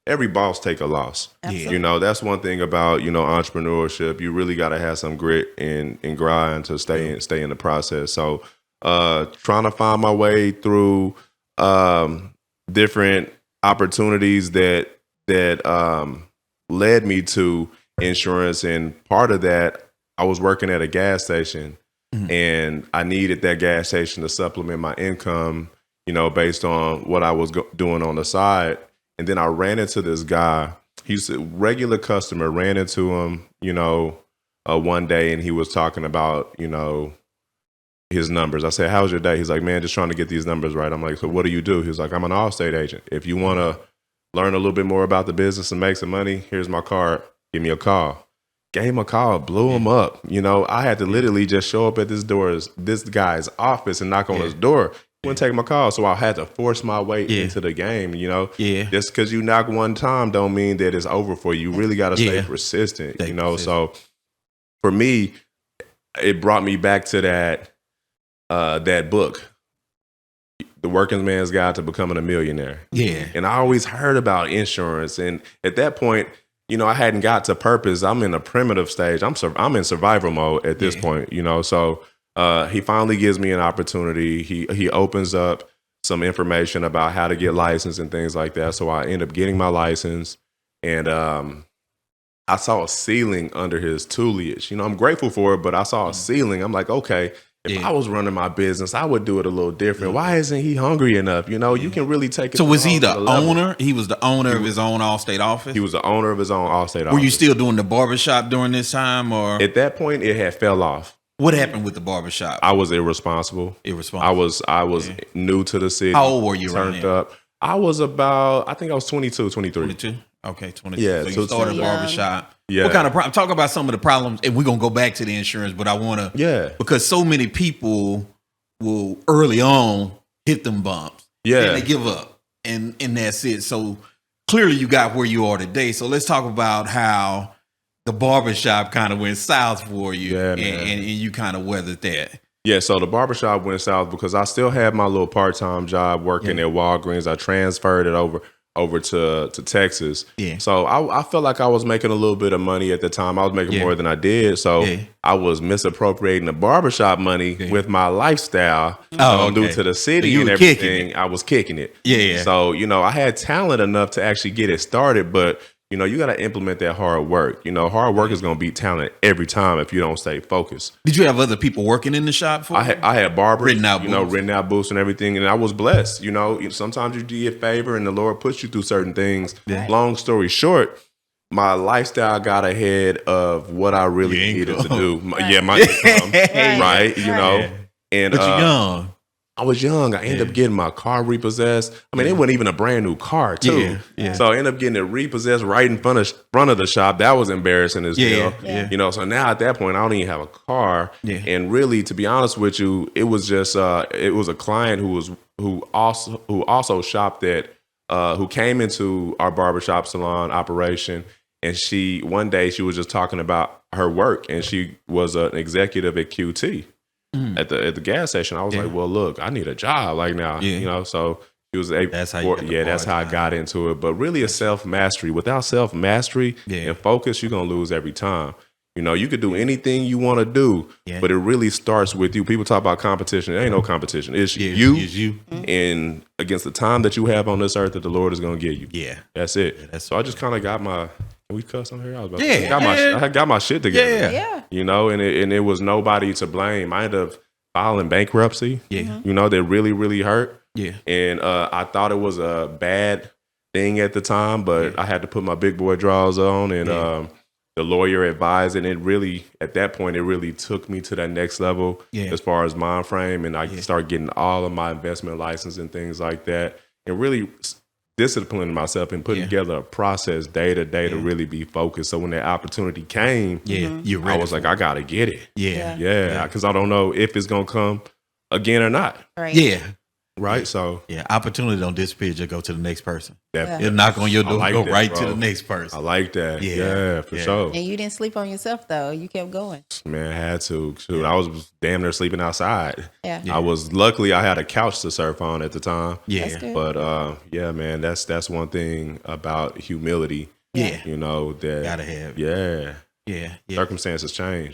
every boss take a loss. Absolutely. You know, that's one thing about, you know, entrepreneurship. You really got to have some grit and grind to stay in the process. So trying to find my way through different opportunities that led me to insurance. And part of that, I was working at a gas station and I needed that gas station to supplement my income, you know, based on what I was doing on the side. And then I ran into this guy. He's a regular customer, ran into him, you know, one day, and he was talking about, you know, his numbers. I said, how's your day? He's like, man, just trying to get these numbers right. I'm like, so what do you do? He's like, I'm an Allstate agent. If you want to learn a little bit more about the business and make some money, here's my card. Give me a call. Gave him a call, blew him up. You know, I had to literally just show up at this guy's office and knock on his door. He wouldn't take my call, so I had to force my way into the game, you know. Just because you knock one time don't mean that it's over for you. You really got to stay persistent, you know. So for me, it brought me back to that book, The Working Man's Guide to Becoming a Millionaire. Yeah. And I always heard about insurance. And at that point, you know, I hadn't got to purpose. I'm in a primitive stage. I'm in survival mode at this point, you know. So he finally gives me an opportunity. He opens up some information about how to get licensed and things like that. So I end up getting my license. And I saw a ceiling under his tutelage. You know, I'm grateful for it, but I saw a ceiling. I'm like, okay, if I was running my business, I would do it a little different. Why isn't he hungry enough? You know, you can really take it. So was he the owner? He was the owner of his own Allstate office? He was the owner of his own Allstate office. Were you still doing the barbershop during this time? Or at that point, it had fell off. What happened with the barbershop? I was irresponsible. I was new to the city. How old were you? Turned up. I was about, I think I was 22, 23. 22? Okay, 22. Yeah. So you started a barbershop. Yeah. What kind of talk about some of the problems, and we're going to go back to the insurance, but I want to, because so many people will early on hit them bumps. Yeah. And they give up. And that's it. So clearly you got where you are today. So let's talk about how the barbershop kind of went south for you and you kind of weathered that. Yeah, so the barbershop went south because I still had my little part-time job working at Walgreens. I transferred it over to Texas. Yeah. So I felt like I was making a little bit of money at the time. I was making more than I did. So I was misappropriating the barbershop money with my lifestyle due to the city and everything. I was kicking it. Yeah. So, you know, I had talent enough to actually get it started, but you know, you got to implement that hard work. You know, hard work is going to beat talent every time if you don't stay focused. Did you have other people working in the shop for you? I had barbers, written out booths and everything, and I was blessed. You know, sometimes you do a favor and the Lord puts you through certain things. Yeah. Long story short, my lifestyle got ahead of what I really needed to do. My income, right? You know, and but you're young. I was young. I ended up getting my car repossessed. I mean, it wasn't even a brand new car, too. Yeah. So I ended up getting it repossessed right in front of the shop. That was embarrassing as hell. Yeah. You know, so now at that point, I don't even have a car. Yeah. And really, to be honest with you, it was just it was a client who also shopped at who came into our barbershop salon operation. And one day she was just talking about her work, and she was an executive at QT. At the gas station. I was like, well, look, I need a job like now, you know, so it was that's how I got into it. But really, it's self-mastery. Without self-mastery and focus, you're going to lose every time. You know, you could do anything you want to do, but it really starts with you. People talk about competition. There ain't no competition. It's you and against the time that you have on this earth that the Lord is going to give you. Yeah. That's it. So I just kind of got my... Can we cuss on here? I was about to I got my shit together. Yeah. You know, and it was nobody to blame. I ended up filing bankruptcy. Yeah. You know, that really, really hurt. Yeah. And I thought it was a bad thing at the time, but I had to put my big boy drawers on, and the lawyer advised, and it really, at that point, it really took me to that next level as far as mind frame, and I started getting all of my investment license and things like that, and really disciplining myself and putting together a process day to day to really be focused. So when that opportunity came, I was like, I gotta get it. Yeah, because I don't know if it's gonna come again or not. Right. Yeah. Right. So opportunity don't disappear. Just go to the next person. It'll knock on your door. Go right to the next person. I like that. Yeah, for sure. And you didn't sleep on yourself though. You kept going. Man, I had to. Shoot, I was damn near sleeping outside. Yeah. Luckily I had a couch to surf on at the time. Yeah. But man, that's one thing about humility. Yeah. You know, that gotta have. Yeah. Yeah. Circumstances change.